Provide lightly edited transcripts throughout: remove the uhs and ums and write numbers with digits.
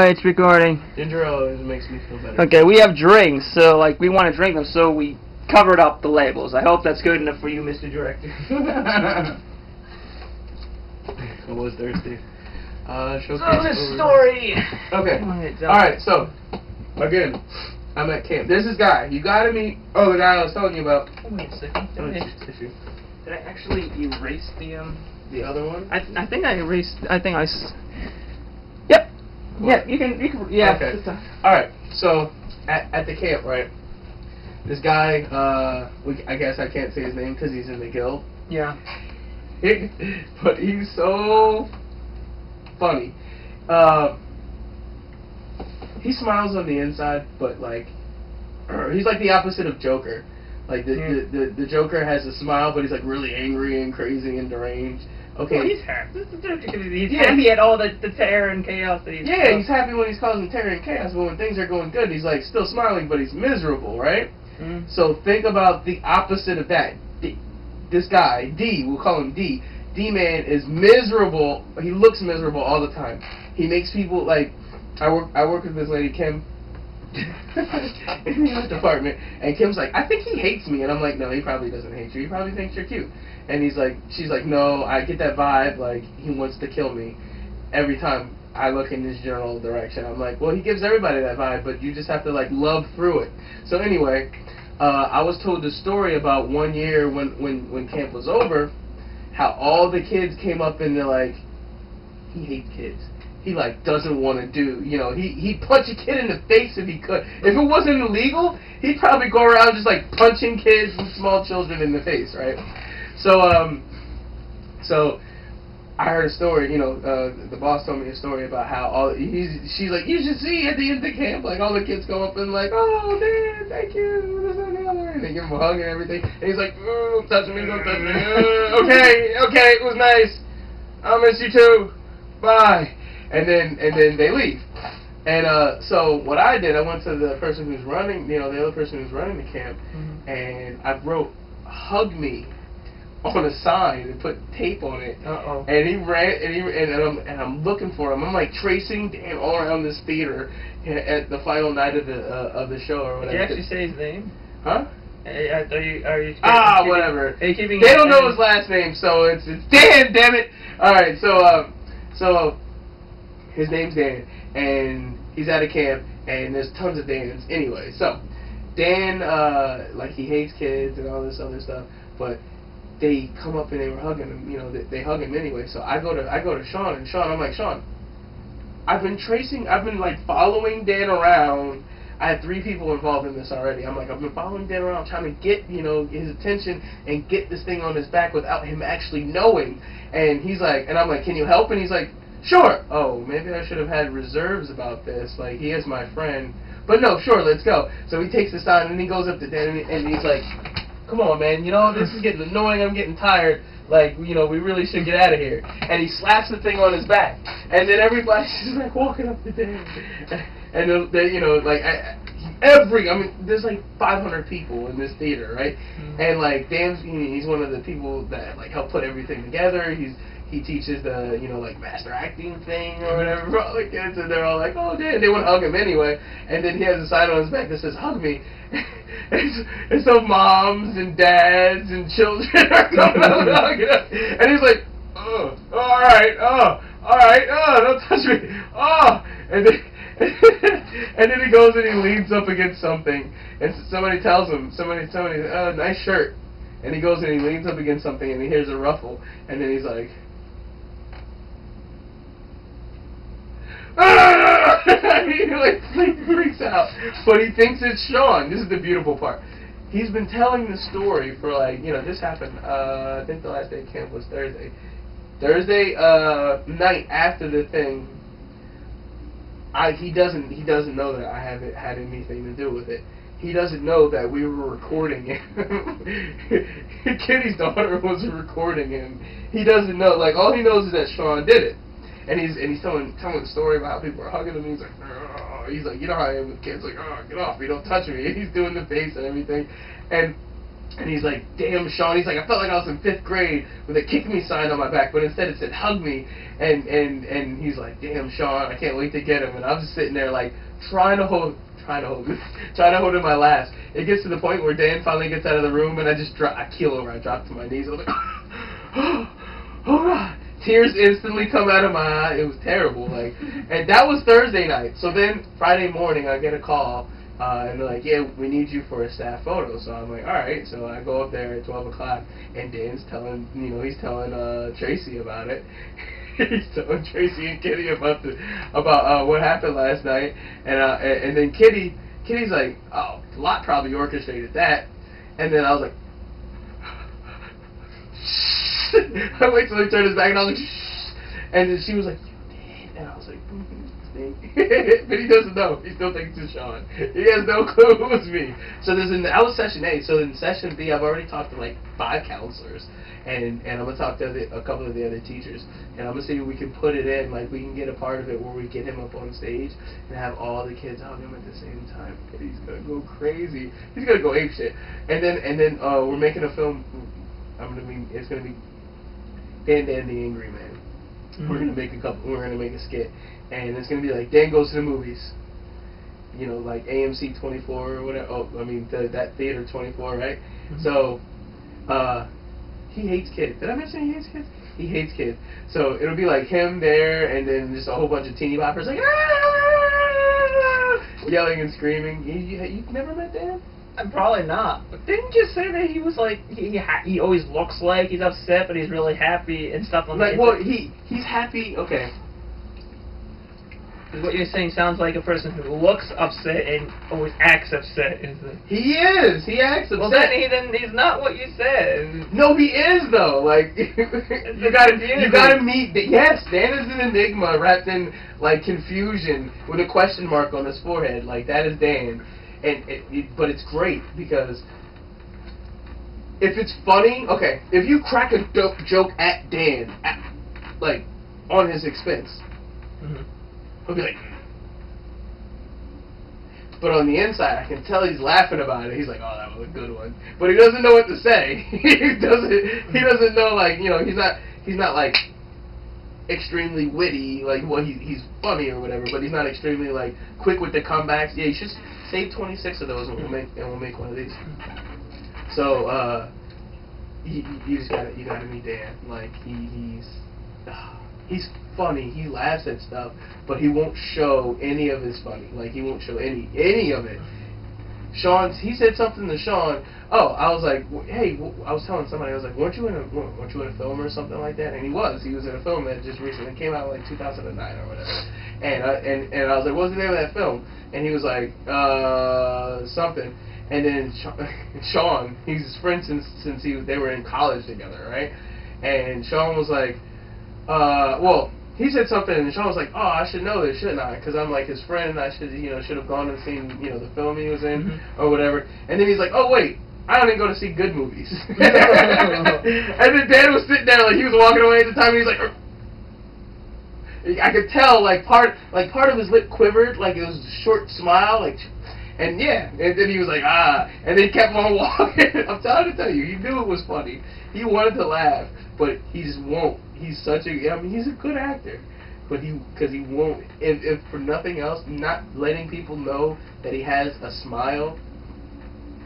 Alright, it's recording. Ginger always makes me feel better. Okay, we have drinks, so like we want to drink them, so we covered up the labels. I hope that's good enough for you, Mr. Director. I was thirsty. Showcase the story! Okay. Alright, so, again, I'm at camp. There's this guy. You gotta meet... Oh, the guy I was telling you about. Wait a second. Did I actually erase the other one? I think I erased... Yep. What? Yeah, you can... Yeah. Okay. Alright, so, at the camp, right? This guy, I guess I can't say his name because he's in the guild. Yeah. But he's so funny. He smiles on the inside, but like he's like the opposite of Joker. Like the Joker has a smile, but he's like really angry and crazy and deranged. Okay. Well, he's happy. He's happy at all the terror and chaos that he's. Yeah, he's happy when he's causing terror and chaos, but when things are going good, he's like still smiling, but he's miserable, right? Mm. So think about the opposite of that. This guy, D, we'll call him D. D-man is miserable. He looks miserable all the time. He makes people like. I work with this lady Kim in the department, and Kim's like, I think he hates me, and I'm like, no, he probably doesn't hate you. He probably thinks you're cute. And she's like, no, I get that vibe. Like he wants to kill me every time I look in this general direction. I'm like, well, he gives everybody that vibe, but you just have to like love through it. So anyway. I was told the story about one year when camp was over, how all the kids came up and they're like, he hates kids. He like doesn't want to do, you know, he'd punch a kid in the face if he could. If it wasn't illegal, he'd probably go around just like punching kids and small children in the face, right? So I heard a story, you know, the boss told me a story about how she's like, you should see at the end of camp, like all the kids come up and like, oh, Dan, thank you, this and the other, and they give him a hug and everything, and he's like, don't touch me, don't touch me, okay, it was nice, I'll miss you too, bye, and then they leave, and so what I did, I went to the person who's running, you know, the other person who's running the camp, and I wrote, hug me, on a sign and put tape on it. And he ran, and I'm looking for him. I'm like tracing Dan all around this theater at the final night of the show or whatever. Did you actually say his name? Huh? Are you whatever. Are you keeping they don't know his last name, so it's Dan. Damn it! All right, so his name's Dan, and he's at a camp, and there's tons of Dans. Anyway, so Dan, like he hates kids and all this other stuff, but they come up and they were hugging him, you know, they hug him anyway. So I go to Sean, and Sean, I'm like, Sean, I've been like following Dan around. I had 3 people involved in this already. I'm like, I've been following Dan around trying to get, you know, his attention and get this thing on his back without him actually knowing. And he's like, and I'm like, can you help? And he's like, sure. Oh, maybe I should have had reserves about this. Like, he is my friend. But no, sure, let's go. So he takes the sign and he goes up to Dan and he's like, come on, man, you know, this is getting annoying, I'm getting tired, like, you know, we really should get out of here. And he slaps the thing on his back. And then everybody's just like walking up to Dan. And they, you know, like, I mean, there's like 500 people in this theater, right? And like, Dan's, he's one of the people that like help put everything together. He teaches the, you know, like master acting thing or whatever for all the kids, and they're all like, oh, Dan, they want to hug him anyway. And then he has a sign on his back that says, hug me. And so moms and dads and children are coming up and hugging him. And he's like, oh, all right, don't touch me, and then he goes and he leans up against something, and somebody tells him, nice shirt. And he goes and he leans up against something, and he hears a ruffle, and then he's like, he like freaks out, but he thinks it's Sean. This is the beautiful part. He's been telling the story for like, you know, this happened, I think the last day of camp was Thursday. Thursday night after the thing, he doesn't know that I haven't had anything to do with it. He doesn't know that we were recording him. Kitty's daughter was recording him. He doesn't know. Like, all he knows is that Sean did it. And he's telling the story about how people are hugging him. He's like, oh. He's like, you know how I am with kids. Like, oh, get off me, don't touch me. And he's doing the face and everything. And And he's like, damn, Sean. He's like, I felt like I was in 5th grade with a kick me sign on my back, but instead it said hug me. And he's like, damn, Sean, I can't wait to get him. And I'm just sitting there like trying to hold in my last. It gets to the point where Dan finally gets out of the room, and I keel over. I drop to my knees. I'm like, oh God. Tears instantly come out of my eye. It was terrible. Like, and that was Thursday night. So then Friday morning, I get a call. And they're like, yeah, we need you for a staff photo. So I'm like, all right. So I go up there at 12 o'clock, and Dan's telling, he's telling Tracy about it. He's telling Tracy and Kitty about what happened last night. And then Kitty's like, oh, Lot probably orchestrated that. And then I was like, I wait till he turned his back, and I was like, shh. And then she was like, you did. And I was like, but he doesn't know. He still thinks it's Sean. He has no clue it was me. So that was session A. So in session B, I've already talked to like 5 counselors, and I'm gonna talk to a couple of the other teachers, and I'm gonna see if we can put it in, like we can get a part of it where we get him up on stage and have all the kids hug him at the same time. He's gonna go crazy. He's gonna go ape shit. And then we're making a film. It's gonna be Dan the Angry Man. Mm-hmm. We're gonna make a skit. And it's going to be like, Dan goes to the movies. Like AMC 24 or whatever. Oh, that theater 24, right? Mm-hmm. So, he hates kids. Did I mention he hates kids? He hates kids. So, it'll be like him there, and then just a whole bunch of teeny boppers like, ah! Yelling and screaming. You've never met Dan? Probably not. But didn't you say that he was like, he always looks like he's upset, but he's really happy and stuff like that? Well, he's happy, okay. What you're saying sounds like a person who looks upset and always acts upset. He is. He acts upset. Well, then he's not what you said. No, he is though. Like you gotta meet. Yes, Dan is an enigma wrapped in like confusion with a question mark on his forehead. Like that is Dan, but it's great because if it's funny, okay, if you crack a dope joke at Dan, like on his expense. Mm-hmm. He'll be like, but on the inside, I can tell he's laughing about it. He's like, oh, that was a good one. But he doesn't know what to say. He doesn't know, like, he's not like extremely witty, like, well, he's funny or whatever, but he's not extremely, like, quick with the comebacks. Yeah, you should save 26 of those and we'll make one of these. So, you gotta meet Dan. Like, he's funny, he laughs at stuff, but he won't show any of his funny. Like, he won't show any of it. He said something to Sean. Oh, I was like, hey, I was telling somebody, I was like, weren't you in a film or something like that? And he was in a film that just recently came out, like 2009 or whatever. And I was like, what's the name of that film? And he was like, something. And then Sean, he's his friend since they were in college together, right? And Sean was like, well, he said something, and Sean was like, oh, I should know this, shouldn't I? Because I'm like his friend, and I should have gone and seen, the film he was in, mm-hmm. or whatever. And then he's like, oh, wait, I don't even go to see good movies. And then Dan was sitting there, like, he was walking away at the time, and he's like, I could tell, like, part of his lip quivered, like it was a short smile, like, and yeah, and then he was like, ah, and then he kept on walking. I'm trying to tell you, he knew it was funny. He wanted to laugh, but he just won't. He's he's a good actor, but because he won't, if for nothing else, not letting people know that he has a smile,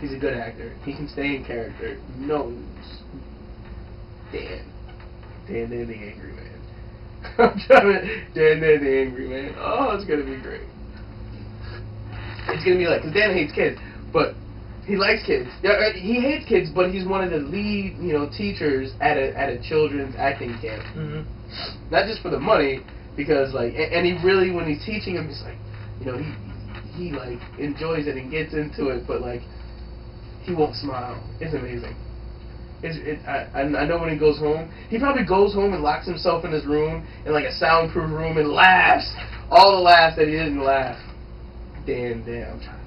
he's a good actor. He can stay in character. Knows. Dan the Angry Man. I'm trying to, Dan the Angry Man. Oh, it's gonna be great. It's gonna be like, because Dan hates kids, but he likes kids. Yeah, he hates kids, but he's one of the lead, teachers at a children's acting camp. Mm-hmm. Not just for the money, because like, and he really, when he's teaching him, he's like, he like enjoys it and gets into it, but like, he won't smile. It's amazing. I know when he goes home, he probably goes home and locks himself in his room, in like a soundproof room, and laughs all the laughs that he didn't laugh. Dan, I'm trying to.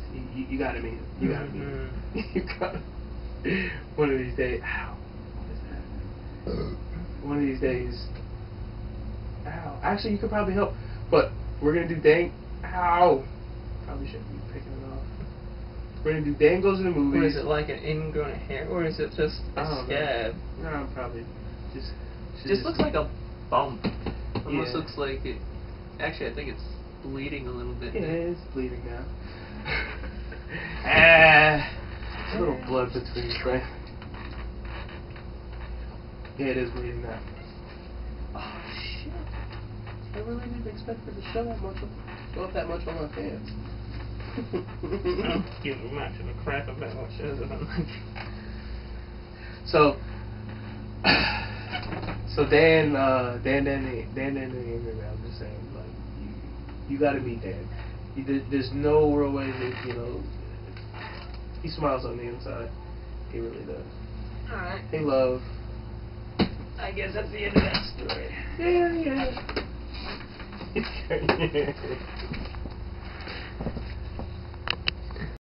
You gotta meet him. You gotta meet him. You gotta. One of these days. Ow. What is that? One of these days. Ow. Actually, you could probably help. But we're gonna do Dan. Ow. Probably shouldn't be picking it off. We're gonna do Dan Goes to the Movies. Or is it like an ingrown hair, or is it just a scab? No, probably just. Just looks like a bump. Almost Yeah. looks like it. Actually, I think it's bleeding a little bit. Yeah, now. it's bleeding now. Ah, a little blood between your friends. Yeah, it is bleeding now. Oh shit! I really didn't expect her to show up that much on my pants. I don't give a much of a crap about what shows up on my. So Dan in the interview, I'm just saying, like, you gotta meet Dan. There's no real way that, he smiles on the inside. He really does. Alright. Hey, love. I guess that's the end of that story. Yeah.